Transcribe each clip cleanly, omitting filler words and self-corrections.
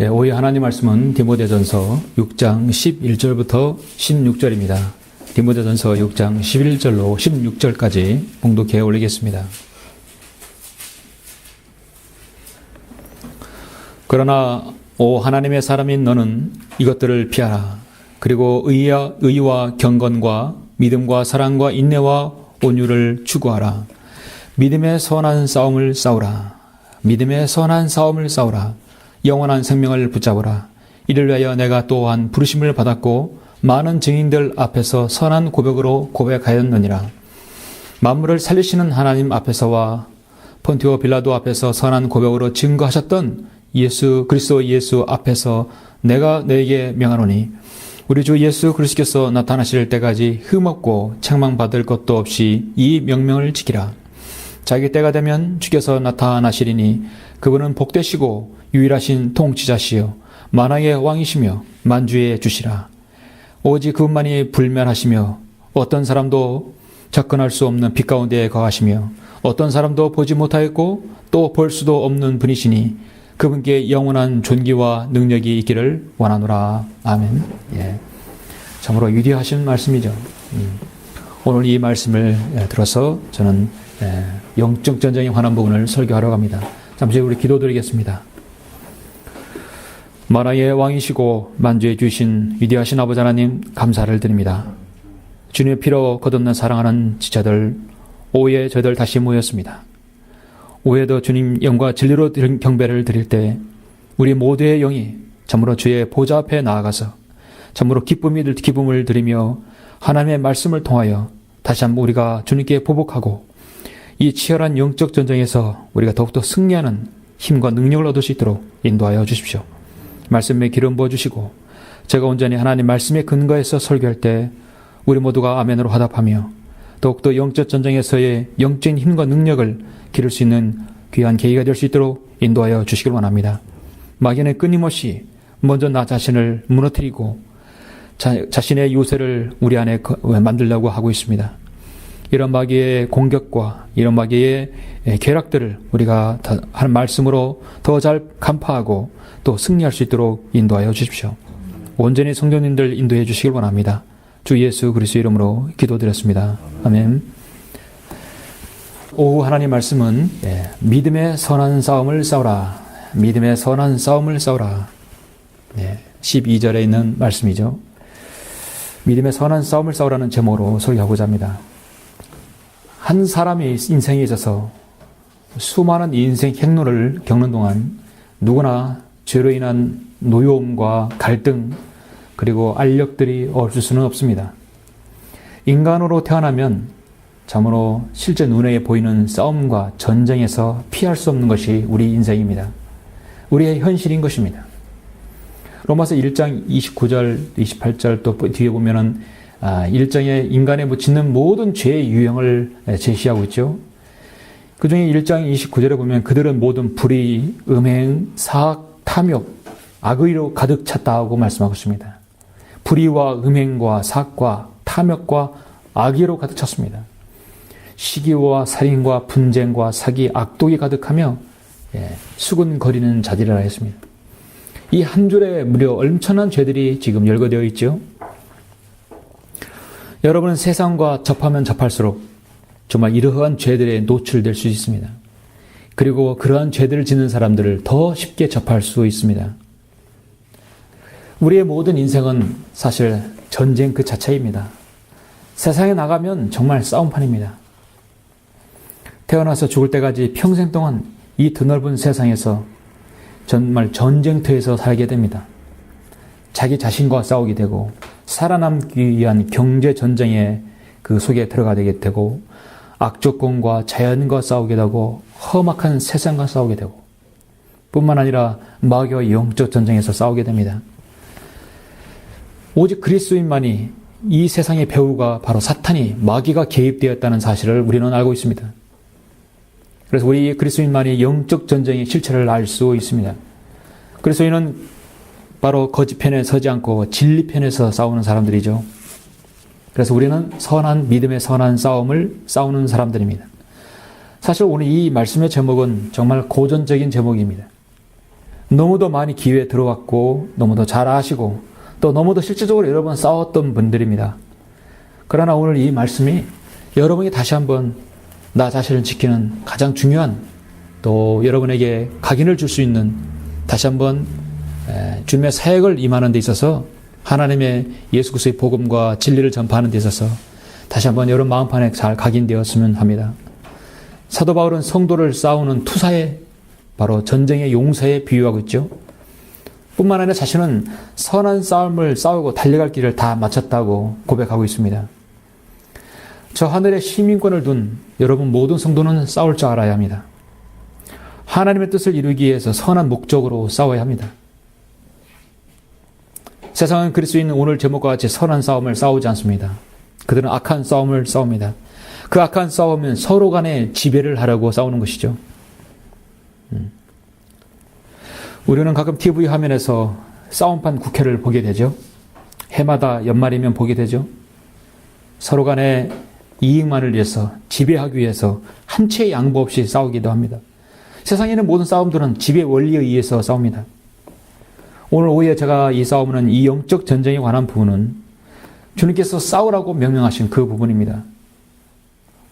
오늘 하나님 말씀은 디모데전서 6장 11절부터 16절입니다. 디모데전서 6장 11절로 16절까지 봉독해 올리겠습니다. 그러나 오 하나님의 사람인 너는 이것들을 피하라. 그리고 의와 경건과 믿음과 사랑과 인내와 온유를 추구하라. 믿음의 선한 싸움을 싸우라. 믿음의 선한 싸움을 싸우라. 영원한 생명을 붙잡으라. 이를 위하여 내가 또한 부르심을 받았고 많은 증인들 앞에서 선한 고백으로 고백하였느니라. 만물을 살리시는 하나님 앞에서와 폰티오 빌라도 앞에서 선한 고백으로 증거하셨던 그리스도 예수 앞에서 내가 너에게 명하노니 우리 주 예수 그리스도께서 나타나실 때까지 흠없고 책망받을 것도 없이 이 명령을 지키라. 자기 때가 되면 주께서 나타나시리니 그분은 복되시고 유일하신 통치자시요 만왕의 왕이시며 만주의 주시라. 오직 그분만이 불멸하시며 어떤 사람도 접근할 수 없는 빛 가운데에 거하시며 어떤 사람도 보지 못하였고 또 볼 수도 없는 분이시니 그분께 영원한 존귀와 능력이 있기를 원하노라. 아멘. 참으로 위대하신 말씀이죠. 오늘 이 말씀을 들어서 저는 영적 전쟁에 관한 부분을 설교하러 갑니다. 잠시 우리 기도드리겠습니다. 만왕의 왕이시고 만주의 주신 위대하신 아버지 하나님 감사를 드립니다. 주님의 피로 거듭난 사랑하는 지체들 오후에 저희들 다시 모였습니다. 오후에도 주님 영과 진리로 경배를 드릴 때 우리 모두의 영이 참으로 주의 보좌 앞에 나아가서 참으로 기쁨을 드리며 하나님의 말씀을 통하여 다시 한번 우리가 주님께 보복하고 이 치열한 영적 전쟁에서 우리가 더욱더 승리하는 힘과 능력을 얻을 수 있도록 인도하여 주십시오. 말씀에 기름 부어주시고 제가 온전히 하나님 말씀에 근거해서 설교할 때 우리 모두가 아멘으로 화답하며 더욱더 영적 전쟁에서의 영적인 힘과 능력을 기를 수 있는 귀한 계기가 될 수 있도록 인도하여 주시길 원합니다. 마귀는 끊임없이 먼저 나 자신을 무너뜨리고 자신의 요새를 우리 안에 만들려고 하고 있습니다. 이런 마귀의 공격과 이런 마귀의 계략들을 우리가 하는 말씀으로 더 잘 간파하고 또 승리할 수 있도록 인도하여 주십시오. 온전히 성도님들 인도해 주시길 원합니다. 주 예수 그리스도 이름으로 기도드렸습니다. 아멘. 오후 하나님 말씀은 믿음의 선한 싸움을 싸우라. 믿음의 선한 싸움을 싸우라. 12절에 있는 말씀이죠. 믿음의 선한 싸움을 싸우라는 제목으로 설교하고자 합니다. 한 사람의 인생에 있어서 수많은 인생 행로를 겪는 동안 누구나 죄로 인한 노여움과 갈등 그리고 알력들이 없을 수는 없습니다. 인간으로 태어나면 참으로 실제 눈에 보이는 싸움과 전쟁에서 피할 수 없는 것이 우리 인생입니다. 우리의 현실인 것입니다. 로마서 1장 29절, 28절 또 뒤에 보면은 일장에 인간에 짓는 모든 죄의 유형을 제시하고 있죠. 그 중에 1장 29절에 보면 그들은 모든 불의, 음행, 사악, 탐욕, 악의로 가득 찼다고 말씀하고 있습니다. 불의와 음행과 사악과 탐욕과 악의로 가득 찼습니다. 시기와 살인과 분쟁과 사기, 악독이 가득하며 수군거리는 자들이라 했습니다. 이 한 줄에 무려 엄청난 죄들이 지금 열거되어 있죠. 여러분은 세상과 접하면 접할수록 정말 이러한 죄들에 노출될 수 있습니다. 그리고 그러한 죄들을 짓는 사람들을 더 쉽게 접할 수 있습니다. 우리의 모든 인생은 사실 전쟁 그 자체입니다. 세상에 나가면 정말 싸움판입니다. 태어나서 죽을 때까지 평생 동안 이 드넓은 세상에서 정말 전쟁터에서 살게 됩니다. 자기 자신과 싸우게 되고 살아남기 위한 경제 전쟁에 그 속에 들어가게 되고 악조건과 자연과 싸우게 되고 험악한 세상과 싸우게 되고 뿐만 아니라 마귀와 영적 전쟁에서 싸우게 됩니다. 오직 그리스도인만이 이 세상의 배후가 바로 사탄이 마귀가 개입되었다는 사실을 우리는 알고 있습니다. 그래서 우리 그리스도인만이 영적 전쟁의 실체를 알 수 있습니다. 그리스도인은 바로 거짓 편에 서지 않고 진리 편에서 싸우는 사람들이죠. 그래서 우리는 선한 믿음의 선한 싸움을 싸우는 사람들입니다. 사실 오늘 이 말씀의 제목은 정말 고전적인 제목입니다. 너무도 많이 기회에 들어왔고 너무도 잘 아시고 또 너무도 실질적으로 여러 번 싸웠던 분들입니다. 그러나 오늘 이 말씀이 여러분이 다시 한번 나 자신을 지키는 가장 중요한 또 여러분에게 각인을 줄 수 있는 다시 한번 주님의 사역을 임하는 데 있어서 하나님의 예수 그리스도의 복음과 진리를 전파하는 데 있어서 다시 한번 여러분 마음판에 잘 각인되었으면 합니다. 사도 바울은 성도를 싸우는 투사에 바로 전쟁의 용사에 비유하고 있죠. 뿐만 아니라 자신은 선한 싸움을 싸우고 달려갈 길을 다 마쳤다고 고백하고 있습니다. 저 하늘에 시민권을 둔 여러분 모든 성도는 싸울 줄 알아야 합니다. 하나님의 뜻을 이루기 위해서 선한 목적으로 싸워야 합니다. 세상은 그리스도인 오늘 제목과 같이 선한 싸움을 싸우지 않습니다. 그들은 악한 싸움을 싸웁니다. 그 악한 싸움은 서로 간에 지배를 하려고 싸우는 것이죠. 우리는 가끔 TV 화면에서 싸움판 국회를 보게 되죠. 해마다 연말이면 보게 되죠. 서로 간에 이익만을 위해서 지배하기 위해서 한 채의 양보 없이 싸우기도 합니다. 세상에 있는 모든 싸움들은 지배 원리에 의해서 싸웁니다. 오늘 오후에 제가 이 싸움은 이 영적 전쟁에 관한 부분은 주님께서 싸우라고 명령하신 그 부분입니다.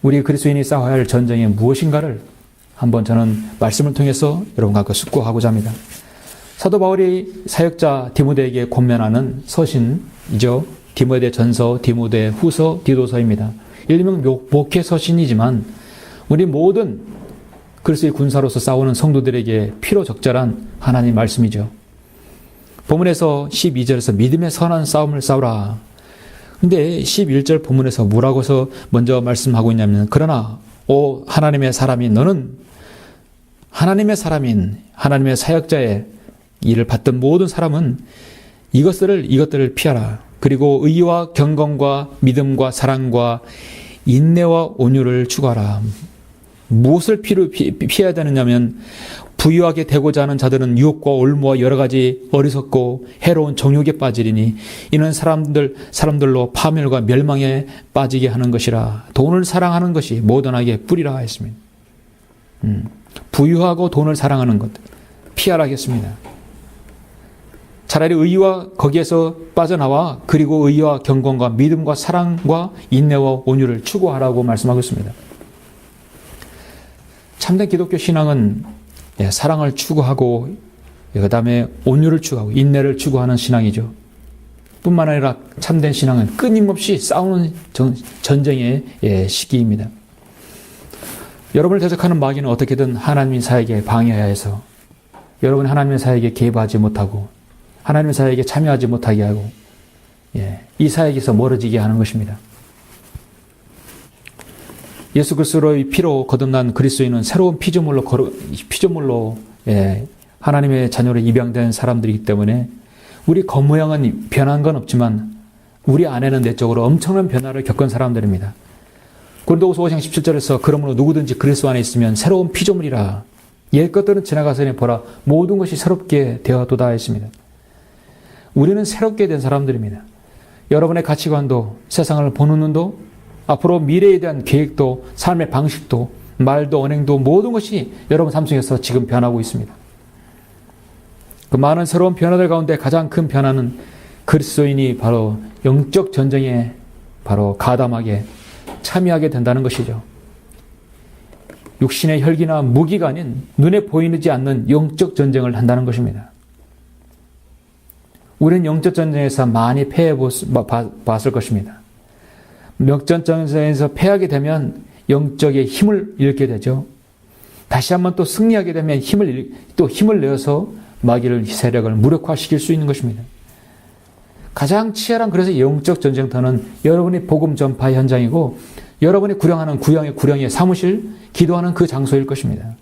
우리 그리스도인이 싸워야 할 전쟁이 무엇인가를 한번 저는 말씀을 통해서 여러분과 함께 숙고하고자 합니다. 사도 바울이 사역자 디모데에게 권면하는 서신이죠. 디모데 전서, 디모데 후서, 디도서입니다. 일명 목회 서신이지만 우리 모든 그리스도의 군사로서 싸우는 성도들에게 필요적절한 하나님의 말씀이죠. 본문에서 12절에서 믿음의 선한 싸움을 싸우라. 근데 11절 본문에서 뭐라고서 먼저 말씀하고 있냐면 그러나 오 하나님의 사람인 너는 하나님의 사람인 하나님의 사역자의 일을 받던 모든 사람은 이것들을 피하라. 그리고 의와 경건과 믿음과 사랑과 인내와 온유를 추구하라. 무엇을 피해야 되느냐면 부유하게 되고자 하는 자들은 유혹과 올무와 여러 가지 어리석고 해로운 정욕에 빠지리니 이는 사람들로 파멸과 멸망에 빠지게 하는 것이라. 돈을 사랑하는 것이 모든 악의 뿌리라 했습니다. 부유하고 돈을 사랑하는 것 피하라 하겠습니다. 차라리 의와 거기에서 빠져나와 그리고 의와 경건과 믿음과 사랑과 인내와 온유를 추구하라고 말씀하고 있습니다. 참된 기독교 신앙은 사랑을 추구하고 그 다음에 온유를 추구하고 인내를 추구하는 신앙이죠. 뿐만 아니라 참된 신앙은 끊임없이 싸우는 전쟁의 시기입니다. 여러분을 대적하는 마귀는 어떻게든 하나님의 사역에 방해해야 해서 여러분이 하나님의 사역에 개입하지 못하고 하나님의 사역에 참여하지 못하게 하고 이 사역에서 멀어지게 하는 것입니다. 예수 그리스도의 피로 거듭난 그리스도인은 새로운 피조물로 하나님의 자녀로 입양된 사람들이기 때문에 우리 겉모양은 변한 건 없지만 우리 안에는 내적으로 엄청난 변화를 겪은 사람들입니다. 고린도후서 5장 17절에서 그러므로 누구든지 그리스도 안에 있으면 새로운 피조물이라 옛 것들은 지나가서니 보라 모든 것이 새롭게 되었도다 했습니다. 우리는 새롭게 된 사람들입니다. 여러분의 가치관도 세상을 보는 눈도 앞으로 미래에 대한 계획도 삶의 방식도 말도 언행도 모든 것이 여러분 삶 속에서 지금 변하고 있습니다. 그 많은 새로운 변화들 가운데 가장 큰 변화는 그리스도인이 바로 영적 전쟁에 바로 가담하게 참여하게 된다는 것이죠. 육신의 혈기나 무기가 아닌 눈에 보이지 않는 영적 전쟁을 한다는 것입니다. 우리는 영적 전쟁에서 많이 패해봤을 것입니다. 영적 전쟁에서 패하게 되면 영적의 힘을 잃게 되죠. 다시 한번 또 승리하게 되면 힘을 내어서 마귀를 세력을 무력화시킬 수 있는 것입니다. 가장 치열한 그래서 영적 전쟁터는 여러분이 복음 전파 현장이고 여러분이 구령하는 구령의 사무실, 기도하는 그 장소일 것입니다.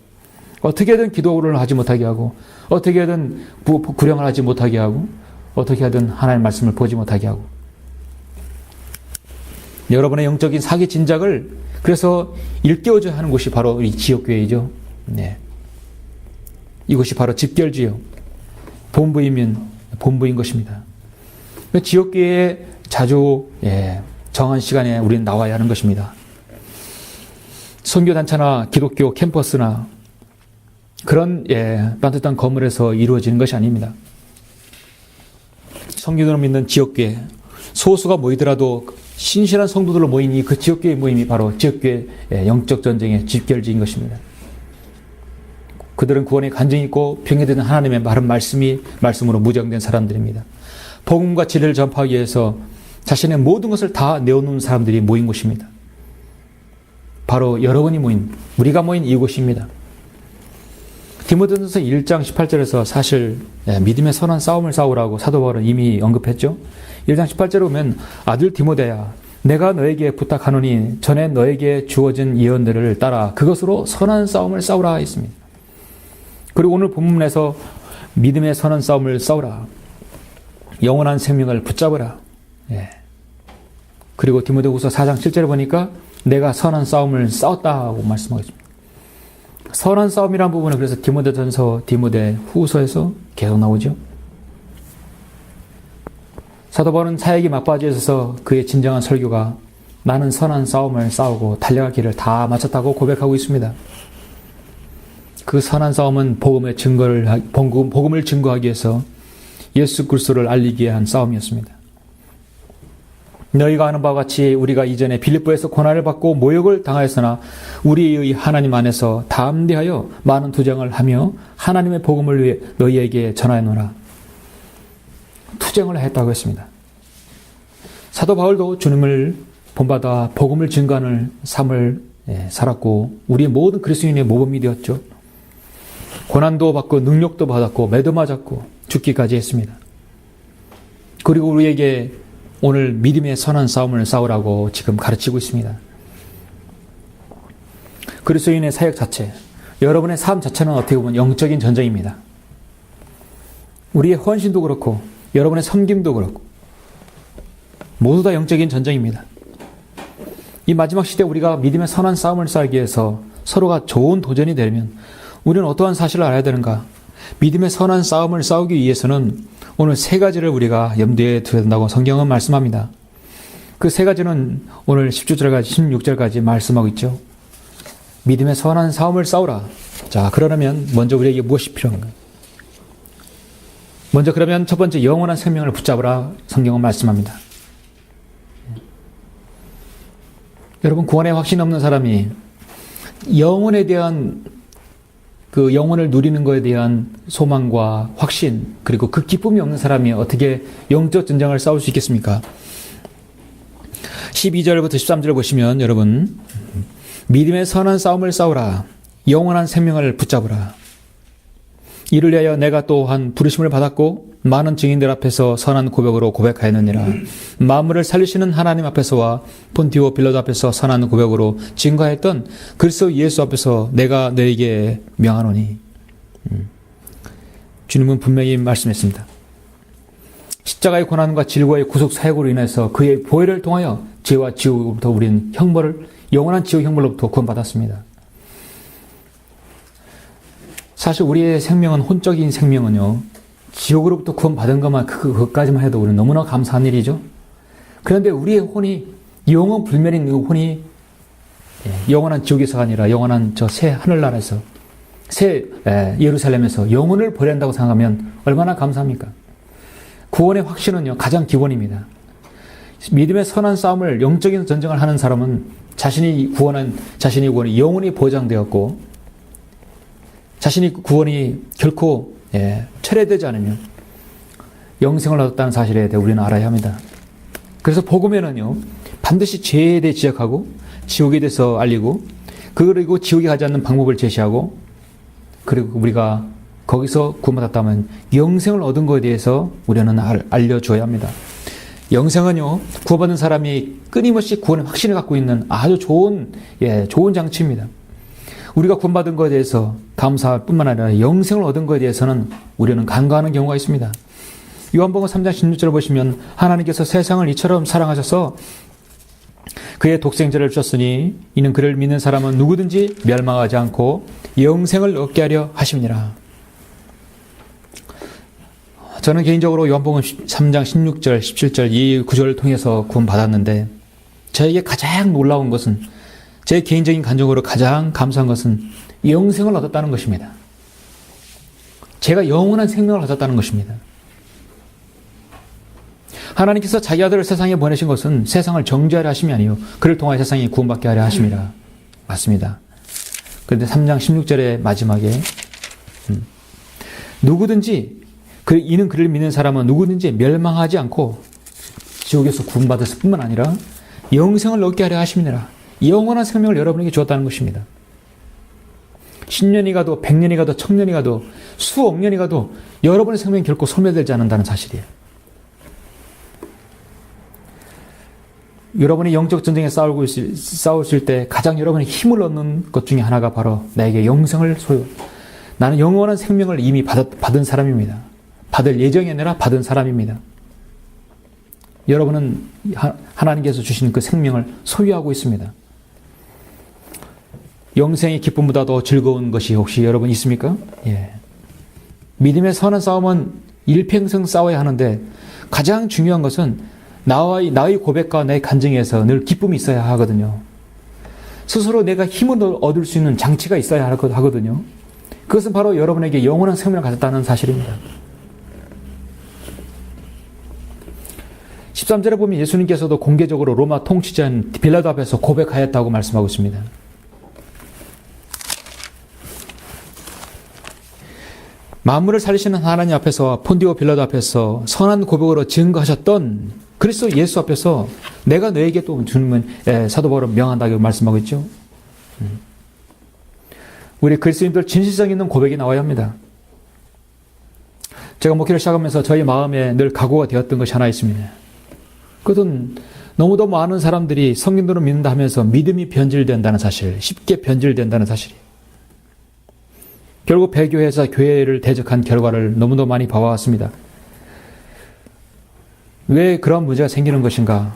어떻게든 기도를 하지 못하게 하고 어떻게든 구령을 하지 못하게 하고 어떻게 하든 하나님의 말씀을 보지 못하게 하고 여러분의 영적인 사기 진작을 그래서 일깨워줘야 하는 곳이 바로 이 지역교회이죠. 이곳이 바로 집결지요. 본부이면 본부인 것입니다. 지역교회에 자주 정한 시간에 우리는 나와야 하는 것입니다. 선교단체나 기독교 캠퍼스나 그런 반듯한 건물에서 이루어지는 것이 아닙니다. 성경으로 믿는 지역교회, 소수가 모이더라도 신실한 성도들로 모인 이 그 지역교회 모임이 바로 지역교회 영적 전쟁의 집결지인 것입니다. 그들은 구원에 간증이 있고 병에 드는 하나님의 마른 말씀으로 무장된 사람들입니다. 복음과 진리를 전파하기 위해서 자신의 모든 것을 다 내어놓은 사람들이 모인 곳입니다. 바로 여러분이 모인, 우리가 모인 이곳입니다. 디모데전서 1장 18절에서 사실 믿음의 선한 싸움을 싸우라고 사도 바울은 이미 언급했죠. 1장 18절에 보면 아들 디모데야 내가 너에게 부탁하노니 전에 너에게 주어진 예언들을 따라 그것으로 선한 싸움을 싸우라 했습니다. 그리고 오늘 본문에서 믿음의 선한 싸움을 싸우라. 영원한 생명을 붙잡으라. 그리고 디모데후서 4장 7절에 보니까 내가 선한 싸움을 싸웠다고 말씀하고 있습니다. 선한 싸움이라는 부분은 그래서 디모데전서, 디모데후서에서 계속 나오죠. 사도 바울은 사역이 막바지에 있어서 그의 진정한 설교가 나는 선한 싸움을 싸우고 달려갈 길을 다 마쳤다고 고백하고 있습니다. 그 선한 싸움은 복음을 증거하기 위해서 예수 그리스도를 알리기 위해 한 싸움이었습니다. 너희가 아는 바와 같이 우리가 이전에 빌립보에서 고난을 받고 모욕을 당하였으나 우리의 하나님 안에서 담대하여 많은 투쟁을 하며 하나님의 복음을 위해 너희에게 전하였노라. 투쟁을 했다고 했습니다. 사도 바울도 주님을 본받아 복음을 증거하는 삶을 살았고 우리 모든 그리스도인의 모범이 되었죠. 고난도 받고 능력도 받았고 매도 맞았고 죽기까지 했습니다. 그리고 우리에게 오늘 믿음의 선한 싸움을 싸우라고 지금 가르치고 있습니다. 그리스도인의 사역 자체, 여러분의 삶 자체는 어떻게 보면 영적인 전쟁입니다. 우리의 헌신도 그렇고 여러분의 섬김도 그렇고 모두 다 영적인 전쟁입니다. 이 마지막 시대에 우리가 믿음의 선한 싸움을 싸우기 위해서 서로가 좋은 도전이 되려면 우리는 어떠한 사실을 알아야 되는가? 믿음의 선한 싸움을 싸우기 위해서는 오늘 세 가지를 우리가 염두에 두어야 된다고 성경은 말씀합니다. 그 세 가지는 오늘 17절까지 16절까지 말씀하고 있죠. 믿음의 선한 싸움을 싸우라. 자, 그러려면 먼저 우리에게 무엇이 필요한가? 먼저 그러면 첫 번째 영원한 생명을 붙잡으라 성경은 말씀합니다. 여러분 구원에 확신 없는 사람이 영혼에 대한 그 영혼을 누리는 것에 대한 소망과 확신 그리고 그 기쁨이 없는 사람이 어떻게 영적 전쟁을 싸울 수 있겠습니까? 12절부터 13절을 보시면 여러분 믿음의 선한 싸움을 싸우라 영원한 생명을 붙잡으라 이를 위하여 내가 또한 부르심을 받았고 많은 증인들 앞에서 선한 고백으로 고백하였느니라. 만물을 살리시는 하나님 앞에서와 본디오 빌라도 앞에서 선한 고백으로 증거했던 그리스도 예수 앞에서 내가 너에게 명하노니. 주님은 분명히 말씀했습니다. 십자가의 고난과 질고의 구속 사역으로 인해서 그의 보혈을 통하여 죄와 지옥으로부터 우리는 영원한 지옥 형벌로부터 구원받았습니다. 사실 우리의 생명은 혼적인 생명은요. 지옥으로부터 구원받은 것만 그것까지만 해도 우리는 너무나 감사한 일이죠. 그런데 우리의 혼이 영원 불멸인 그 혼이 영원한 지옥에서가 아니라 영원한 저 새 하늘나라에서 새 예루살렘에서 영혼을 보낸다고 생각하면 얼마나 감사합니까? 구원의 확신은요 가장 기본입니다. 믿음의 선한 싸움을 영적인 전쟁을 하는 사람은 자신이 구원이 영원히 보장되었고 자신이 구원이 결코 철회되지 않으면 영생을 얻었다는 사실에 대해 우리는 알아야 합니다. 그래서 복음에는요 반드시 죄에 대해 지적하고 지옥에 대해서 알리고 그리고 지옥에 가지 않는 방법을 제시하고 그리고 우리가 거기서 구원받았다면 영생을 얻은 것에 대해서 우리는 알려줘야 합니다. 영생은요 구원받은 사람이 끊임없이 구원의 확신을 갖고 있는 아주 좋은 장치입니다. 우리가 구원받은 것에 대해서 감사할 뿐만 아니라 영생을 얻은 것에 대해서는 우리는 간과하는 경우가 있습니다. 요한복음 3장 16절을 보시면 하나님께서 세상을 이처럼 사랑하셔서 그의 독생자를 주셨으니 이는 그를 믿는 사람은 누구든지 멸망하지 않고 영생을 얻게 하려 하심이니라. 저는 개인적으로 요한복음 3장 16절, 17절 이 구절을 통해서 구원받았는데 저에게 가장 놀라운 것은 제 개인적인 감정으로 가장 감사한 것은 영생을 얻었다는 것입니다. 제가 영원한 생명을 가졌다는 것입니다. 하나님께서 자기 아들을 세상에 보내신 것은 세상을 정죄하려 하심이 아니요 그를 통하여 세상이 구원받게 하려 하심이라. 맞습니다. 그런데 3장 16절의 마지막에 누구든지 이는 그를 믿는 사람은 누구든지 멸망하지 않고 지옥에서 구원받았을 뿐만 아니라 영생을 얻게 하려 하심이니라. 영원한 생명을 여러분에게 주었다는 것입니다. 10년이 가도 100년이 가도 1000년이 가도 수억 년이 가도 여러분의 생명이 결코 소멸되지 않는다는 사실이에요. 여러분이 영적 전쟁에 싸우실 때 가장 여러분이 힘을 얻는 것 중에 하나가 바로 나에게 영생을 나는 영원한 생명을 이미 받은 사람입니다. 받을 예정이 아니라 받은 사람입니다. 여러분은 하나님께서 주신 그 생명을 소유하고 있습니다. 영생의 기쁨보다 더 즐거운 것이 혹시 여러분 있습니까? 예. 믿음의 선한 싸움은 일평생 싸워야 하는데 가장 중요한 것은 나의 고백과 내 간증에서 늘 기쁨이 있어야 하거든요. 스스로 내가 힘을 얻을 수 있는 장치가 있어야 하거든요. 그것은 바로 여러분에게 영원한 생명을 가졌다는 사실입니다. 13절에 보면 예수님께서도 공개적으로 로마 통치자인 빌라도 앞에서 고백하였다고 말씀하고 있습니다. 만물을 살리시는 하나님 앞에서 폰디오 빌라도 앞에서 선한 고백으로 증거하셨던 그리스도 예수 앞에서 내가 너에게 또 주님은 사도 바울은 명한다고 말씀하고 있죠. 우리 그리스도인들 진실성 있는 고백이 나와야 합니다. 제가 목회를 시작하면서 저희 마음에 늘 각오가 되었던 것이 하나 있습니다. 그것은 너무도 많은 사람들이 성경대로 믿는다 하면서 믿음이 변질된다는 사실, 쉽게 변질된다는 사실이에요. 결국 배교회에서 교회를 대적한 결과를 너무도 많이 봐왔습니다. 왜 그런 문제가 생기는 것인가?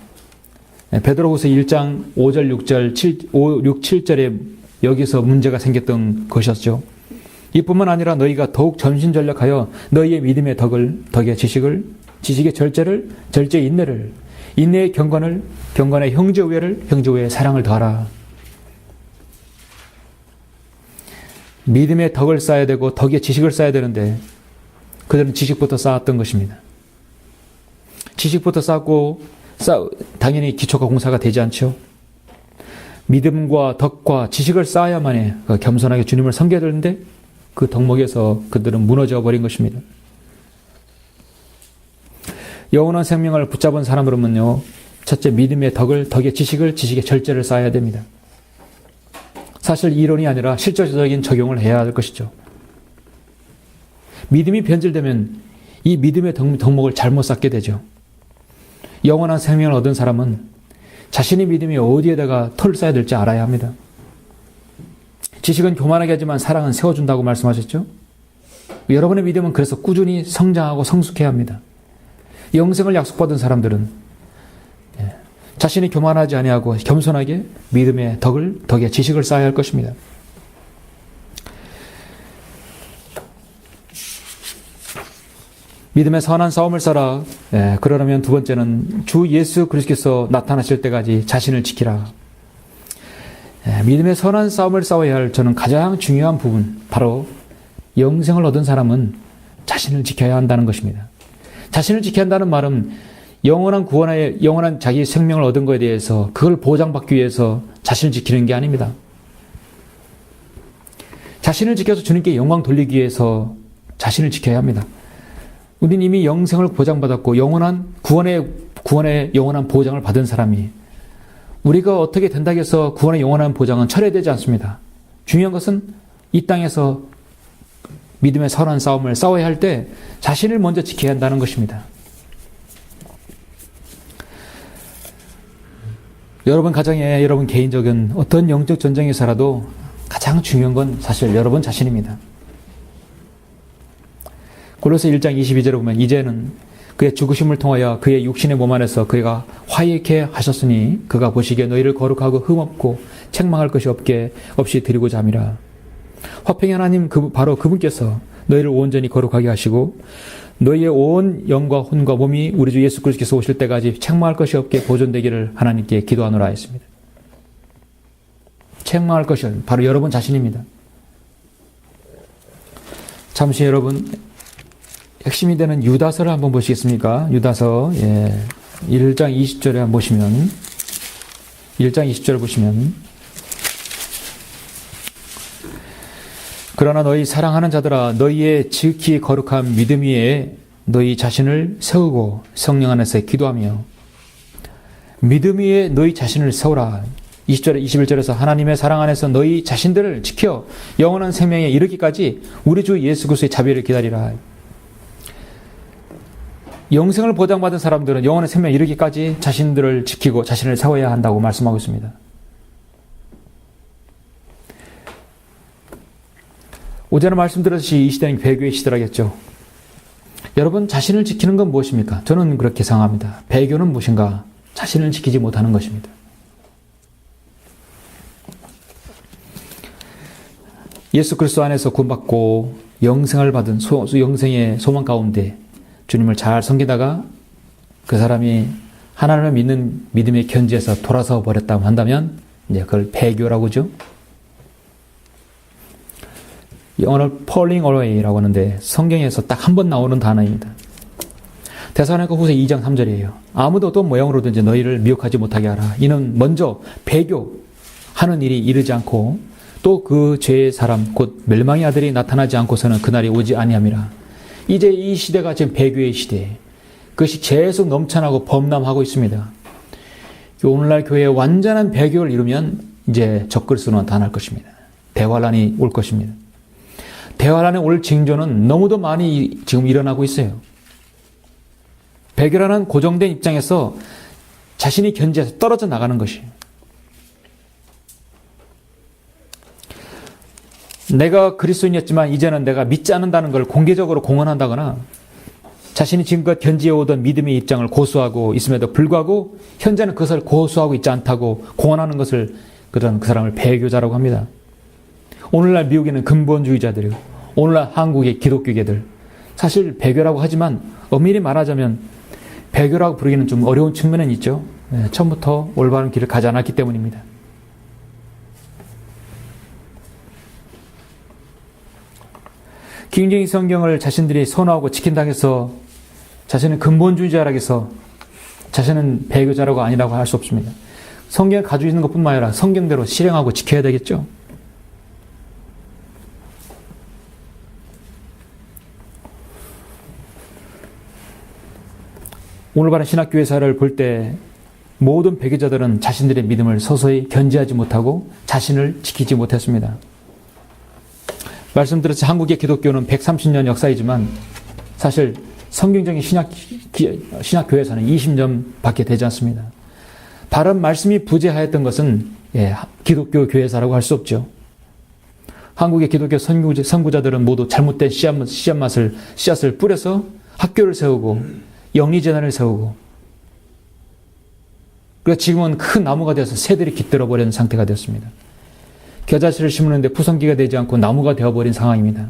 베드로후서 1장 5절, 6절, 6, 7절에 여기서 문제가 생겼던 것이었죠. 이뿐만 아니라 너희가 더욱 전심전력하여 너희의 믿음의 덕의 지식의 절제를, 절제의 인내를, 인내의 경건을, 경건의 형제우애를, 형제우애의 사랑을 더하라. 믿음의 덕을 쌓아야 되고 덕의 지식을 쌓아야 되는데 그들은 지식부터 쌓았던 것입니다. 지식부터 쌓고 당연히 기초가 공사가 되지 않죠. 믿음과 덕과 지식을 쌓아야만이 겸손하게 주님을 섬겨야 되는데 그 덕목에서 그들은 무너져 버린 것입니다. 영원한 생명을 붙잡은 사람으로는요, 첫째 믿음의 덕의 지식의 절제를 쌓아야 됩니다. 사실 이론이 아니라 실질적인 적용을 해야 할 것이죠. 믿음이 변질되면 이 믿음의 덕목을 잘못 쌓게 되죠. 영원한 생명을 얻은 사람은 자신의 믿음이 어디에다가 털을 쌓아야 될지 알아야 합니다. 지식은 교만하게 하지만 사랑은 세워준다고 말씀하셨죠. 여러분의 믿음은 그래서 꾸준히 성장하고 성숙해야 합니다. 영생을 약속받은 사람들은 자신이 교만하지 아니하고 겸손하게 믿음의 덕의 지식을 쌓아야 할 것입니다. 믿음의 선한 싸움을 싸라. 그러려면 두 번째는 주 예수 그리스도께서 나타나실 때까지 자신을 지키라. 믿음의 선한 싸움을 싸워야 할 저는 가장 중요한 부분, 바로 영생을 얻은 사람은 자신을 지켜야 한다는 것입니다. 자신을 지켜야 한다는 말은 영원한 자기 생명을 얻은 것에 대해서 그걸 보장받기 위해서 자신을 지키는 게 아닙니다. 자신을 지켜서 주님께 영광 돌리기 위해서 자신을 지켜야 합니다. 우리는 이미 영생을 보장받았고 구원의 영원한 보장을 받은 사람이 우리가 어떻게 된다고 해서 구원의 영원한 보장은 철회되지 않습니다. 중요한 것은 이 땅에서 믿음의 선한 싸움을 싸워야 할 때 자신을 먼저 지켜야 한다는 것입니다. 여러분 가정에 여러분 개인적인 어떤 영적 전쟁에서라도 가장 중요한 건 사실 여러분 자신입니다. 골로새 1장 22절에 보면 이제는 그의 죽으심을 통하여 그의 육신의 몸 안에서 그가 화해케 하셨으니 그가 보시기에 너희를 거룩하고 흠없고 책망할 것이 없이 드리고자 함이라. 화평의 하나님 바로 그분께서 너희를 온전히 거룩하게 하시고 너희의 온 영과 혼과 몸이 우리 주 예수 그리스도께서 오실 때까지 책망할 것이 없게 보존되기를 하나님께 기도하노라 했습니다. 책망할 것이 바로 여러분 자신입니다. 잠시 여러분 핵심이 되는 유다서를 한번 보시겠습니까? 유다서 1장 20절에 한번 보시면 1장 20절을 보시면 그러나 너희 사랑하는 자들아 너희의 지극히 거룩한 믿음 위에 너희 자신을 세우고 성령 안에서 기도하며 믿음 위에 너희 자신을 세우라. 20절에 21절에서 하나님의 사랑 안에서 너희 자신들을 지켜 영원한 생명에 이르기까지 우리 주 예수 그리스도의 자비를 기다리라. 영생을 보장받은 사람들은 영원한 생명에 이르기까지 자신들을 지키고 자신을 세워야 한다고 말씀하고 있습니다. 오전에 말씀드렸듯이 이 시대는 배교의 시대라겠죠. 여러분 자신을 지키는 건 무엇입니까? 저는 그렇게 생각합니다. 배교는 무엇인가? 자신을 지키지 못하는 것입니다. 예수 그리스도 안에서 구원받고 영생을 받은 영생의 소망 가운데 주님을 잘 섬기다가 그 사람이 하나님을 믿는 믿음의 견지에서 돌아서 버렸다고 한다면 이제 그걸 배교라고 하죠. 영어로 falling away라고 하는데 성경에서 딱 한 번 나오는 단어입니다. 데살로니가 후서 2장 3절이에요. 아무도 어떤 모양으로든지 너희를 미혹하지 못하게 하라. 이는 먼저 배교하는 일이 이르지 않고 또 그 죄의 사람 곧 멸망의 아들이 나타나지 않고서는 그날이 오지 아니함이라. 이제 이 시대가 지금 배교의 시대. 그것이 계속 넘쳐나고 범람하고 있습니다. 오늘날 교회에 완전한 배교를 이루면 이제 적그리스도는 나타날 것입니다. 대환란이 올 것입니다. 대환란에 올 징조는 너무도 많이 지금 일어나고 있어요. 배교라는 고정된 입장에서 자신이 견지해서 떨어져 나가는 것이에요. 내가 그리스도인이었지만 이제는 내가 믿지 않는다는 걸 공개적으로 공언한다거나 자신이 지금껏 견지해오던 믿음의 입장을 고수하고 있음에도 불구하고 현재는 그것을 고수하고 있지 않다고 공언하는 것을 그 사람을 배교자라고 합니다. 오늘날 미국에는 근본주의자들이고 오늘날 한국의 기독교계들 사실 배교라고 하지만 엄밀히 말하자면 배교라고 부르기는 좀 어려운 측면은 있죠. 처음부터 올바른 길을 가지 않았기 때문입니다. 킹제임스 성경을 자신들이 선호하고 지킨다고 해서 자신은 근본주의자라고 해서 자신은 배교자라고 아니라고 할 수 없습니다. 성경을 가지고 있는 것뿐만 아니라 성경대로 실행하고 지켜야 되겠죠. 오늘 바른 신학교회사를 볼 때 모든 배교자들은 자신들의 믿음을 서서히 견지하지 못하고 자신을 지키지 못했습니다. 말씀드렸듯이 한국의 기독교는 130년 역사이지만 사실 성경적인 신학교회에서는 20년밖에 되지 않습니다. 바른 말씀이 부재하였던 것은 기독교 교회사라고 할 수 없죠. 한국의 기독교 선구자들은 모두 잘못된 씨앗을 뿌려서 학교를 세우고 영리재단을 세우고 그래서 지금은 큰 나무가 되어서 새들이 깃들어버리는 상태가 되었습니다. 겨자씨를 심으는데 푸성기가 되지 않고 나무가 되어버린 상황입니다.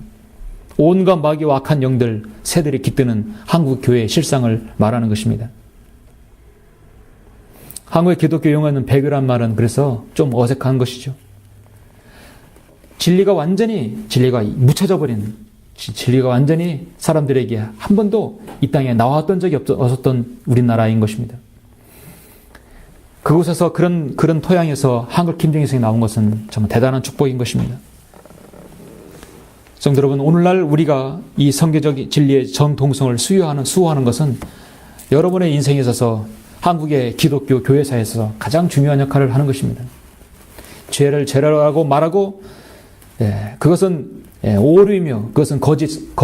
온갖 마귀와 악한 영들, 새들이 깃드는 한국 교회의 실상을 말하는 것입니다. 한국의 기독교 용어는 배교란 말은 그래서 좀 어색한 것이죠. 진리가 묻혀져 버린 진리가 완전히 사람들에게 한 번도 이 땅에 나왔던 적이 없었던 우리나라인 것입니다. 그곳에서 그런 토양에서 한글 김정일성이 나온 것은 정말 대단한 축복인 것입니다. 성도 여러분, 오늘날 우리가 이 성경적 진리의 정통성을 수호하는 것은 여러분의 인생에 있어서 한국의 기독교 교회사에서 가장 중요한 역할을 하는 것입니다. 죄를 죄라고 말하고 그것은 오류이며 그것은 거짓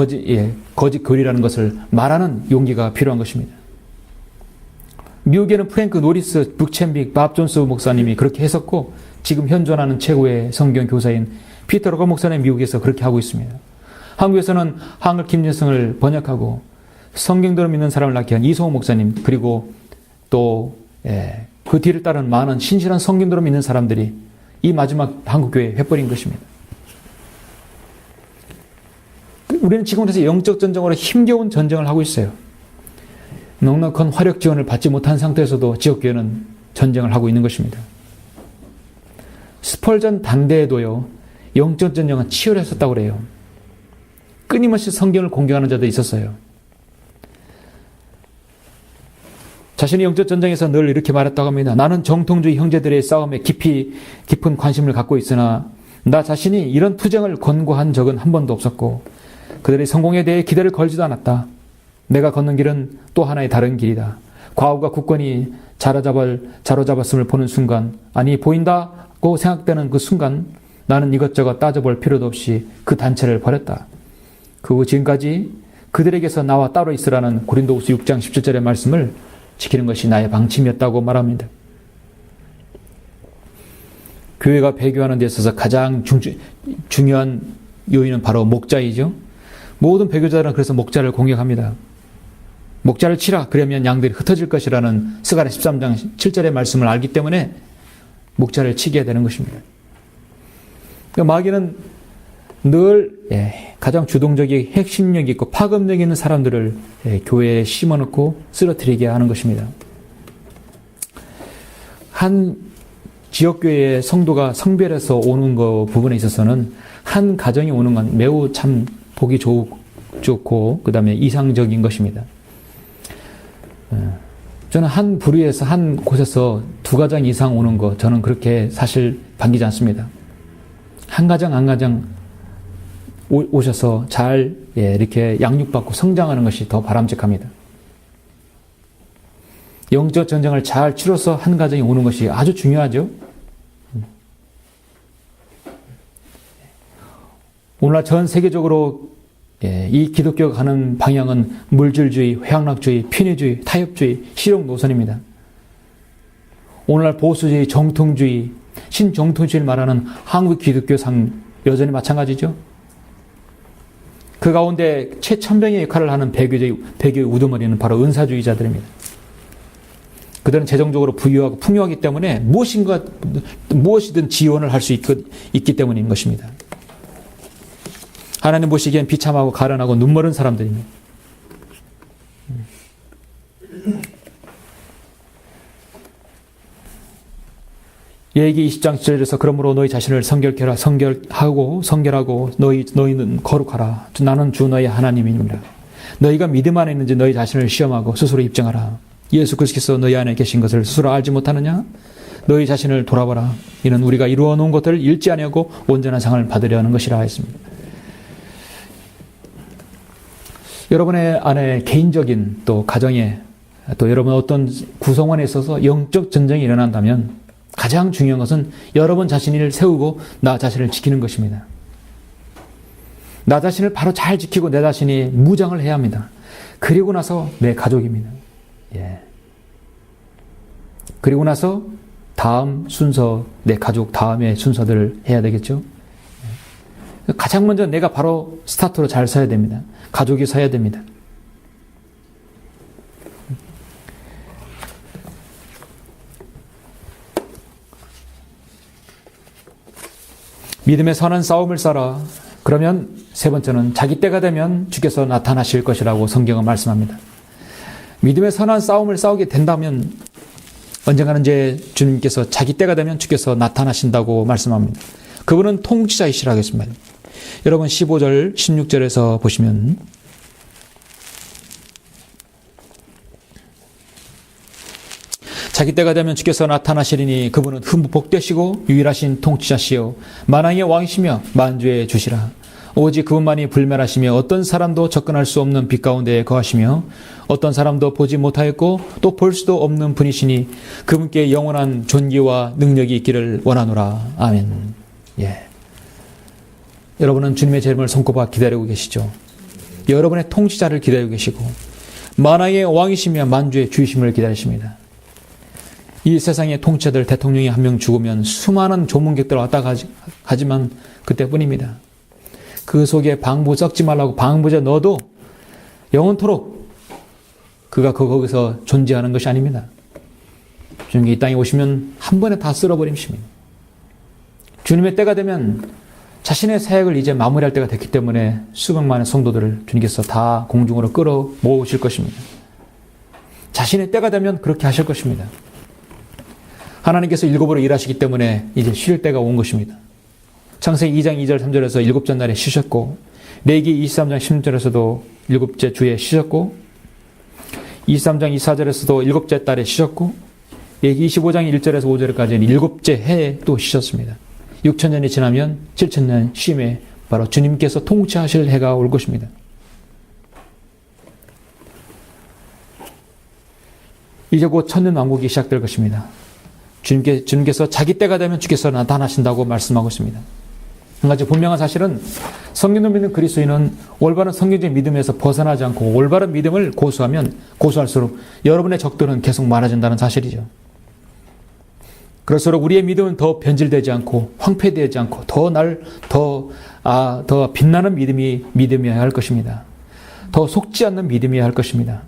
교리라는 것을 말하는 용기가 필요한 것입니다. 미국에는 프랭크 노리스, 북챈빅, 밥 존스 목사님이 그렇게 했었고 지금 현존하는 최고의 성경 교사인 피터 로거 목사님 미국에서 그렇게 하고 있습니다. 한국에서는 한글 김정성을 번역하고 성경대로 믿는 사람을 낳게 한 이성호 목사님 그리고 또 그 뒤를 따르는 많은 신실한 성경대로 믿는 사람들이 이 마지막 한국교회에 해버린 것입니다. 우리는 지금부터 영적 전쟁으로 힘겨운 전쟁을 하고 있어요. 넉넉한 화력 지원을 받지 못한 상태에서도 지역교회는 전쟁을 하고 있는 것입니다. 스펄전 당대에도요. 영적 전쟁은 치열했었다고 그래요. 끊임없이 성경을 공경하는 자도 있었어요. 자신의 영적 전쟁에서 늘 이렇게 말했다고 합니다. 나는 정통주의 형제들의 싸움에 깊은 관심을 갖고 있으나 나 자신이 이런 투쟁을 권고한 적은 한 번도 없었고 그들의 성공에 대해 기대를 걸지도 않았다. 내가 걷는 길은 또 하나의 다른 길이다. 과거가 굳건히 자로잡았음을 보는 순간, 아니 보인다고 생각되는 그 순간 나는 이것저것 따져볼 필요도 없이 그 단체를 버렸다. 그 후 지금까지 그들에게서 나와 따로 있으라는 고린도후서 6장 17절의 말씀을 지키는 것이 나의 방침이었다고 말합니다. 교회가 배교하는 데 있어서 가장 중요한 요인은 바로 목자이죠. 모든 배교자들은 그래서 목자를 공격합니다. 목자를 치라. 그러면 양들이 흩어질 것이라는 스가랴 13장 7절의 말씀을 알기 때문에 목자를 치게 되는 것입니다. 그러니까 마귀는 늘 가장 주동적이고 핵심력 있고 파급력 있는 사람들을 교회에 심어놓고 쓰러뜨리게 하는 것입니다. 한 지역교회의 성도가 성별해서 오는 거 부분에 있어서는 한 가정이 오는 건 매우 참 보기 좋고 그 다음에 이상적인 것입니다. 저는 한 부류에서 한 곳에서 두 가정 이상 오는 거 저는 그렇게 사실 반기지 않습니다. 한 가정 오셔서 잘 이렇게 양육받고 성장하는 것이 더 바람직합니다. 영적 전쟁을 잘 치러서 한 가정이 오는 것이 아주 중요하죠. 오늘날 전 세계적으로 이 기독교가 가는 방향은 물질주의, 회양락주의, 편의주의, 타협주의, 실용 노선입니다. 오늘날 보수주의, 정통주의, 신정통주의를 말하는 한국 기독교상 여전히 마찬가지죠. 그 가운데 최천병의 역할을 하는 배교의 우두머리는 바로 은사주의자들입니다. 그들은 재정적으로 부유하고 풍요하기 때문에 무엇이든 지원을 할 수 있기 때문인 것입니다. 하나님 보시기엔 비참하고 가련하고 눈멀은 사람들입니다. 예기 20장 7절에서 그러므로 너희 자신을 성결하고 너희는 거룩하라. 나는 주 너희 하나님이니라. 너희가 믿음 안에 있는지 너희 자신을 시험하고 스스로 입증하라. 예수 그리스도께서 너희 안에 계신 것을 스스로 알지 못하느냐? 너희 자신을 돌아보라. 이는 우리가 이루어 놓은 것들을 잃지 아니하고 온전한 상을 받으려 하는 것이라 했습니다. 여러분의 안에 개인적인 또 가정에 또 여러분 어떤 구성원에 있어서 영적 전쟁이 일어난다면 가장 중요한 것은 여러분 자신을 세우고 나 자신을 지키는 것입니다. 나 자신을 바로 잘 지키고 내 자신이 무장을 해야 합니다. 그리고 나서 내 가족입니다. 그리고 나서 다음 순서, 내 가족 다음의 순서들을 해야 되겠죠. 가장 먼저 내가 바로 스타트로 잘 서야 됩니다. 가족이 서야 됩니다. 믿음의 선한 싸움을 싸라. 그러면 세 번째는 자기 때가 되면 주께서 나타나실 것이라고 성경은 말씀합니다. 믿음의 선한 싸움을 싸우게 된다면 언젠가는 이제 주님께서 자기 때가 되면 주께서 나타나신다고 말씀합니다. 그분은 통치자이시라 하겠습니다. 여러분 15절 16절에서 보시면 자기 때가 되면 주께서 나타나시리니 그분은 흠부 복되시고 유일하신 통치자시요 만왕의 왕이시며 만주의 주시라. 오직 그분만이 불멸하시며 어떤 사람도 접근할 수 없는 빛 가운데 거하시며 어떤 사람도 보지 못하였고 또 볼 수도 없는 분이시니 그분께 영원한 존귀와 능력이 있기를 원하노라. 아멘. 여러분은 주님의 재림을 손꼽아 기다리고 계시죠. 여러분의 통치자를 기다리고 계시고 만왕의 왕이시며 만주의 주이심을 기다리십니다. 이 세상의 통치자들 대통령이 한 명 죽으면 수많은 조문객들 왔다 가지만 그때뿐입니다. 그 속에 방부 썩지 말라고 방부제 넣어도 영원토록 그가 거기서 존재하는 것이 아닙니다. 주님이 이 땅에 오시면 한 번에 다 쓸어버리십니다. 주님의 때가 되면 자신의 사역을 이제 마무리할 때가 됐기 때문에 수백만의 성도들을 주님께서 다 공중으로 끌어 모으실 것입니다. 자신의 때가 되면 그렇게 하실 것입니다. 하나님께서 일곱으로 일하시기 때문에 이제 쉴 때가 온 것입니다. 창세기 2장 2절 3절에서 일곱째 날에 쉬셨고 레기 23장 16절에서도 일곱째 주에 쉬셨고 23장 24절에서도 일곱째 달에 쉬셨고 레기 25장 1절에서 5절까지는 일곱째 해에 또 쉬셨습니다. 6천년이 지나면 7천년 쉼에 바로 주님께서 통치하실 해가 올 것입니다. 이제 곧 천년왕국이 시작될 것입니다. 주님께서 자기 때가 되면 주께서 나타나신다고 말씀하고 있습니다. 한 가지 분명한 사실은 성경을 믿는 그리스도인은 올바른 성경적 믿음에서 벗어나지 않고 올바른 믿음을 고수하면 고수할수록 여러분의 적들은 계속 많아진다는 사실이죠. 그럴수록 우리의 믿음은 더 변질되지 않고 황폐되지 않고 더 빛나는 믿음이어야 할 것입니다. 더 속지 않는 믿음이어야 할 것입니다.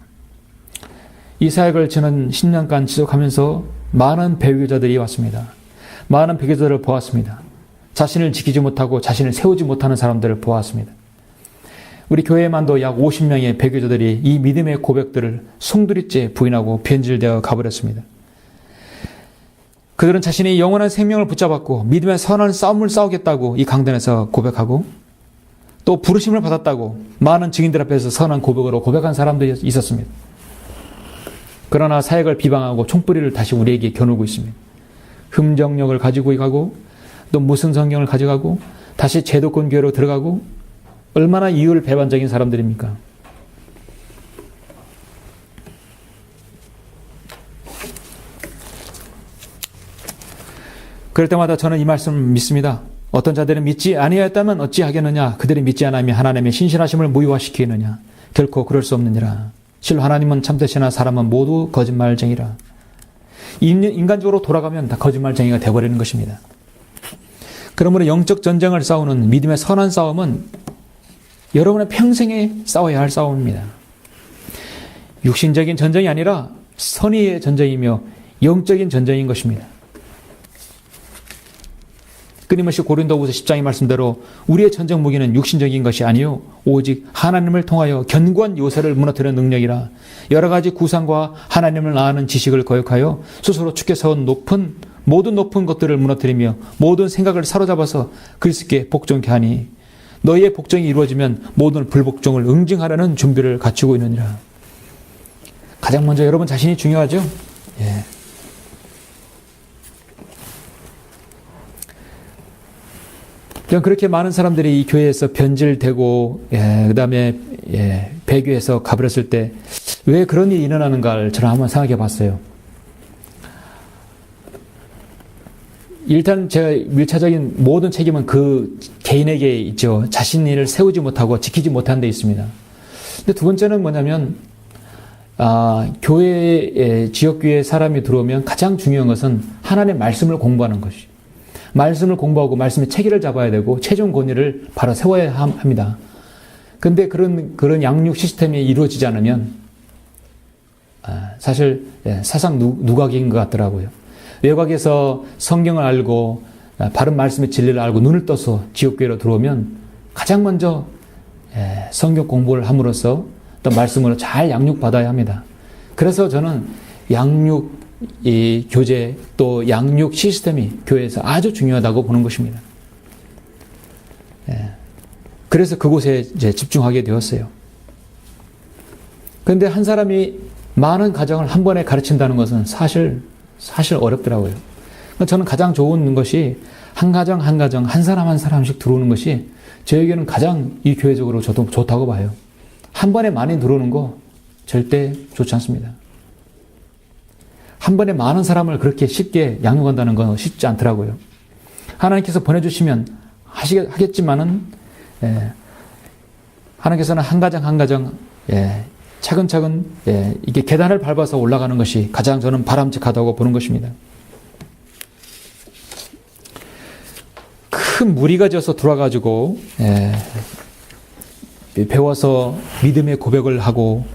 이 사역을 저는 10년간 지속하면서 많은 배교자들이 왔습니다. 많은 배교자들을 보았습니다. 자신을 지키지 못하고 자신을 세우지 못하는 사람들을 보았습니다. 우리 교회만도 약 50명의 배교자들이 이 믿음의 고백들을 송두리째 부인하고 변질되어 가버렸습니다. 그들은 자신이 영원한 생명을 붙잡았고 믿음의 선한 싸움을 싸우겠다고 이 강단에서 고백하고 또 부르심을 받았다고 많은 증인들 앞에서 선한 고백으로 고백한 사람들이 있었습니다. 그러나 사역을 비방하고 총뿌리를 다시 우리에게 겨누고 있습니다. 흠정력을 가지고 가고 또 무슨 성경을 가져가고 다시 제도권 교회로 들어가고 얼마나 이율 배반적인 사람들입니까? 그럴 때마다 저는 이 말씀을 믿습니다. 어떤 자들은 믿지 아니하였다면 어찌하겠느냐? 그들이 믿지 않으면 하나님의 신실하심을 무효화시키느냐? 결코 그럴 수 없느니라. 실로 하나님은 참되시나 사람은 모두 거짓말쟁이라. 인간적으로 돌아가면 다 거짓말쟁이가 되어버리는 것입니다. 그러므로 영적 전쟁을 싸우는 믿음의 선한 싸움은 여러분의 평생에 싸워야 할 싸움입니다. 육신적인 전쟁이 아니라 선의의 전쟁이며 영적인 전쟁인 것입니다. 끊임없이 고린도후서 10장의 말씀대로 우리의 전쟁 무기는 육신적인 것이 아니요 오직 하나님을 통하여 견고한 요새를 무너뜨리는 능력이라. 여러 가지 구상과 하나님을 아는 지식을 거역하여 스스로 주께 세운 모든 높은 것들을 무너뜨리며 모든 생각을 사로잡아서 그리스도께 복종케 하니 너희의 복종이 이루어지면 모든 불복종을 응징하려는 준비를 갖추고 있느니라. 가장 먼저 여러분 자신이 중요하죠. 예. 그렇게 많은 사람들이 이 교회에서 변질되고 그 다음에 배교에서 가버렸을 때 왜 그런 일이 일어나는가를 저는 한번 생각해 봤어요. 일단 제가 밀차적인 모든 책임은 그 개인에게 있죠. 자신을 세우지 못하고 지키지 못한 데 있습니다. 근데 두 번째는 뭐냐면 교회에 지역교회에 사람이 들어오면 가장 중요한 것은 하나님의 말씀을 공부하는 것이죠. 말씀을 공부하고 말씀의 체계를 잡아야 되고 최종 권위를 바로 세워야 합니다. 근데 그런 양육 시스템이 이루어지지 않으면 사실 사상 누각인 것 같더라고요. 외곽에서 성경을 알고 바른 말씀의 진리를 알고 눈을 떠서 지옥교회로 들어오면 가장 먼저 성경 공부를 함으로써 또 말씀으로 잘 양육받아야 합니다. 그래서 저는 양육 이 교재 또 양육 시스템이 교회에서 아주 중요하다고 보는 것입니다. 그래서 그곳에 이제 집중하게 되었어요. 그런데 한 사람이 많은 가정을 한 번에 가르친다는 것은 사실 어렵더라고요. 저는 가장 좋은 것이 한 가정 한 사람 한 사람씩 들어오는 것이 저에게는 가장 이 교회적으로 저도 좋다고 봐요. 한 번에 많이 들어오는 거 절대 좋지 않습니다. 한 번에 많은 사람을 그렇게 쉽게 양육한다는 건 쉽지 않더라고요. 하나님께서 보내주시면 하겠지만은 하나님께서는 한 가정 차근차근 이게 계단을 밟아서 올라가는 것이 가장 저는 바람직하다고 보는 것입니다. 큰 무리가 져서 들어와가지고 배워서 믿음의 고백을 하고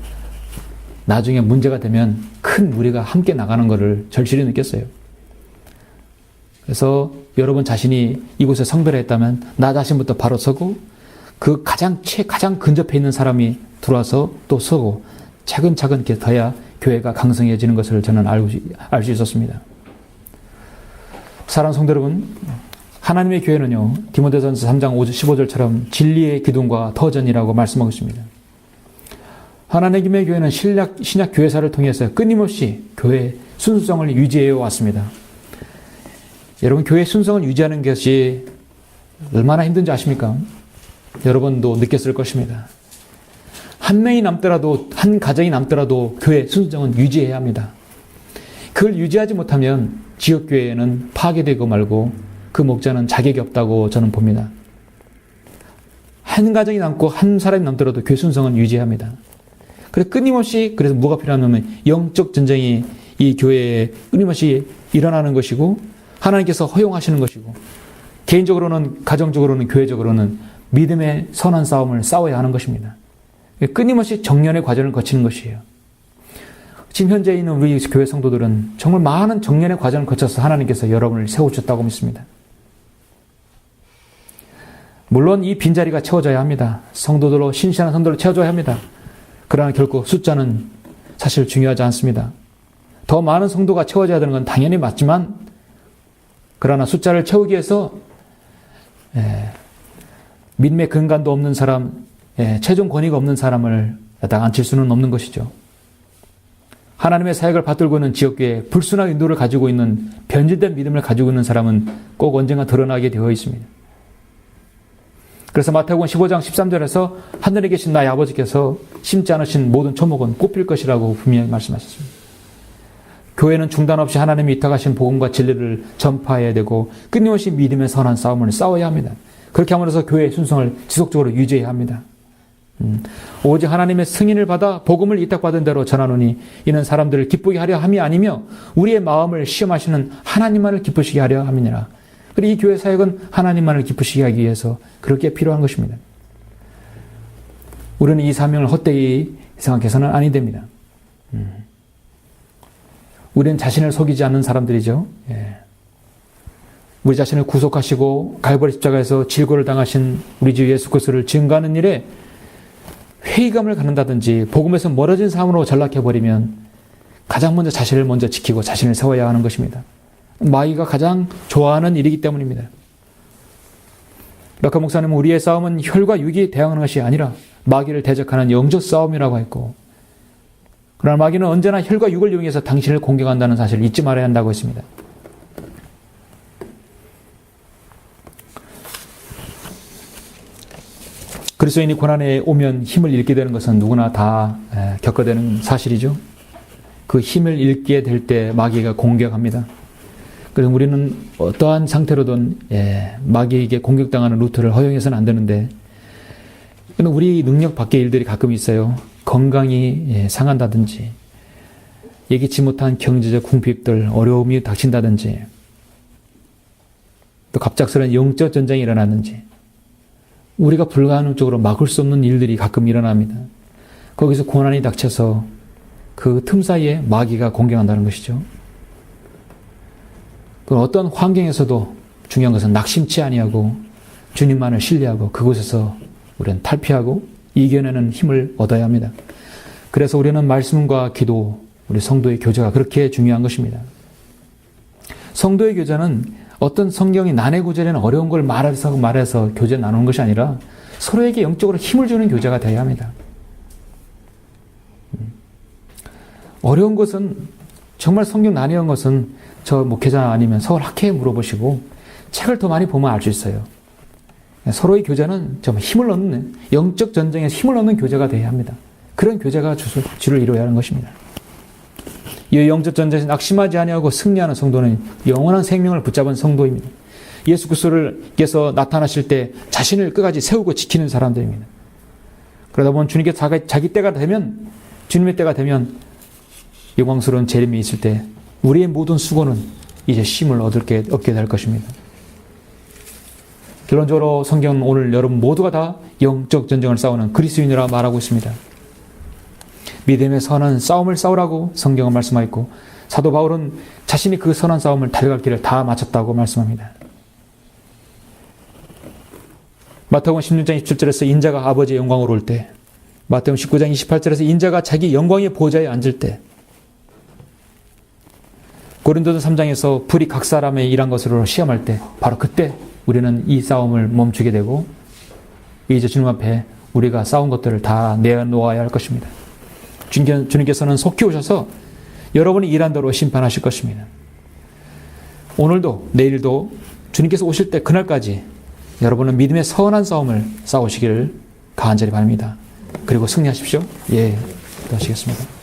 나중에 문제가 되면 큰 무리가 함께 나가는 것을 절실히 느꼈어요. 그래서 여러분 자신이 이곳에 성별을 했다면 나 자신부터 바로 서고 그 가장 근접해 있는 사람이 들어와서 또 서고 차근차근 이렇게 돼야 교회가 강성해지는 것을 저는 알 수 있었습니다. 사랑하는 성도 여러분, 하나님의 교회는요, 디모데전서 3장 15절처럼 진리의 기둥과 터전이라고 말씀하고 있습니다. 하나님의 교회는 신약 교회사를 통해서 끊임없이 교회의 순수성을 유지해 왔습니다. 여러분, 교회의 순수성을 유지하는 것이 얼마나 힘든지 아십니까? 여러분도 느꼈을 것입니다. 한 명이 남더라도, 한 가정이 남더라도 교회의 순수성은 유지해야 합니다. 그걸 유지하지 못하면 지역교회는 파괴되고 말고 그 목자는 자격이 없다고 저는 봅니다. 한 가정이 남고 한 사람이 남더라도 교회 순수성은 유지해야 합니다. 그래서 끊임없이, 그래서 뭐가 필요하냐면 영적 전쟁이 이 교회에 끊임없이 일어나는 것이고 하나님께서 허용하시는 것이고 개인적으로는, 가정적으로는, 교회적으로는 믿음의 선한 싸움을 싸워야 하는 것입니다. 끊임없이 정련의 과정을 거치는 것이에요. 지금 현재 있는 우리 교회 성도들은 정말 많은 정련의 과정을 거쳐서 하나님께서 여러분을 세우셨다고 믿습니다. 물론 이 빈자리가 채워져야 합니다. 성도들로, 신실한 성도로 채워져야 합니다. 그러나 결코 숫자는 사실 중요하지 않습니다. 더 많은 성도가 채워져야 되는 건 당연히 맞지만, 그러나 숫자를 채우기 위해서 믿음의 근간도 없는 사람, 최종 권위가 없는 사람을 앉힐 수는 없는 것이죠. 하나님의 사역을 받들고 있는 지역교회에 불순한 인도를 가지고 있는, 변질된 믿음을 가지고 있는 사람은 꼭 언젠가 드러나게 되어 있습니다. 그래서 마태복음 15장 13절에서 하늘에 계신 나의 아버지께서 심지 않으신 모든 초목은 꽃필 것이라고 분명히 말씀하셨습니다. 교회는 중단 없이 하나님이 위탁하신 복음과 진리를 전파해야 되고 끊임없이 믿음의 선한 싸움을 싸워야 합니다. 그렇게 함으로써 교회의 순성을 지속적으로 유지해야 합니다. 오직 하나님의 승인을 받아 복음을 위탁받은 대로 전하노니 이는 사람들을 기쁘게 하려 함이 아니며 우리의 마음을 시험하시는 하나님만을 기쁘시게 하려 함이니라. 그리고 이 교회 사역은 하나님만을 기쁘시게 하기 위해서 그렇게 필요한 것입니다. 우리는 이 사명을 헛되이 생각해서는 아니 됩니다. 우리는 자신을 속이지 않는 사람들이죠. 우리 자신을 구속하시고 갈보리 십자가에서 질고를 당하신 우리 주 예수 그리스도를 증거하는 일에 회의감을 갖는다든지 복음에서 멀어진 삶으로 전락해버리면 가장 먼저 자신을 먼저 지키고 자신을 세워야 하는 것입니다. 마귀가 가장 좋아하는 일이기 때문입니다. 락카 목사님은 우리의 싸움은 혈과 육이 대항하는 것이 아니라 마귀를 대적하는 영적 싸움이라고 했고, 그러나 마귀는 언제나 혈과 육을 이용해서 당신을 공격한다는 사실을 잊지 말아야 한다고 했습니다. 그리스도인이 고난에 오면 힘을 잃게 되는 것은 누구나 다 겪어되는 사실이죠. 그 힘을 잃게 될 때 마귀가 공격합니다. 그래서 우리는 어떠한 상태로든 마귀에게 공격당하는 루트를 허용해서는 안 되는데, 우리 능력 밖의 일들이 가끔 있어요. 건강이 상한다든지, 예기치 못한 경제적 궁핍들, 어려움이 닥친다든지, 또 갑작스러운 영적 전쟁이 일어나든지, 우리가 불가능적으로 막을 수 없는 일들이 가끔 일어납니다. 거기서 고난이 닥쳐서 그 틈 사이에 마귀가 공격한다는 것이죠. 어떤 환경에서도 중요한 것은 낙심치 아니하고 주님만을 신뢰하고 그곳에서 우리는 탈피하고 이겨내는 힘을 얻어야 합니다. 그래서 우리는 말씀과 기도, 우리 성도의 교제가 그렇게 중요한 것입니다. 성도의 교제는 어떤 성경이 난해구절에는 어려운 걸 말해서 교제 나누는 것이 아니라 서로에게 영적으로 힘을 주는 교제가 되어야 합니다. 어려운 것은, 정말 성경 난해한 것은 저 목회자 아니면 서울 학회에 물어보시고 책을 더 많이 보면 알 수 있어요. 서로의 교제는 정말 힘을 얻는, 영적 전쟁에서 힘을 얻는 교제가 되어야 합니다. 그런 교제가 주를 이루어야 하는 것입니다. 이 영적 전쟁에서 낙심하지 아니하고 승리하는 성도는 영원한 생명을 붙잡은 성도입니다. 예수 그리스도께서 나타나실 때 자신을 끝까지 세우고 지키는 사람들입니다. 그러다 보면 주님께서 자기 때가 되면, 주님의 때가 되면 영광스러운 재림이 있을 때 우리의 모든 수고는 이제 쉼을 얻게 될 것입니다. 결론적으로 성경은 오늘 여러분 모두가 다 영적 전쟁을 싸우는 그리스도인이라 말하고 있습니다. 믿음의 선한 싸움을 싸우라고 성경은 말씀하였고, 사도 바울은 자신이 그 선한 싸움을 달려갈 길을 다 마쳤다고 말씀합니다. 마태복음 16장 27절에서 인자가 아버지의 영광으로 올 때, 마태복음 19장 28절에서 인자가 자기 영광의 보좌에 앉을 때, 고린도서 3장에서 불이 각 사람의 일한 것으로 시험할 때, 바로 그때 우리는 이 싸움을 멈추게 되고 이제 주님 앞에 우리가 싸운 것들을 다 내놓아야 할 것입니다. 주님께서는 속히 오셔서 여러분이 일한 대로 심판하실 것입니다. 오늘도 내일도 주님께서 오실 때 그날까지 여러분은 믿음의 선한 싸움을 싸우시기를 간절히 바랍니다. 그리고 승리하십시오. 예, 기도하시겠습니다.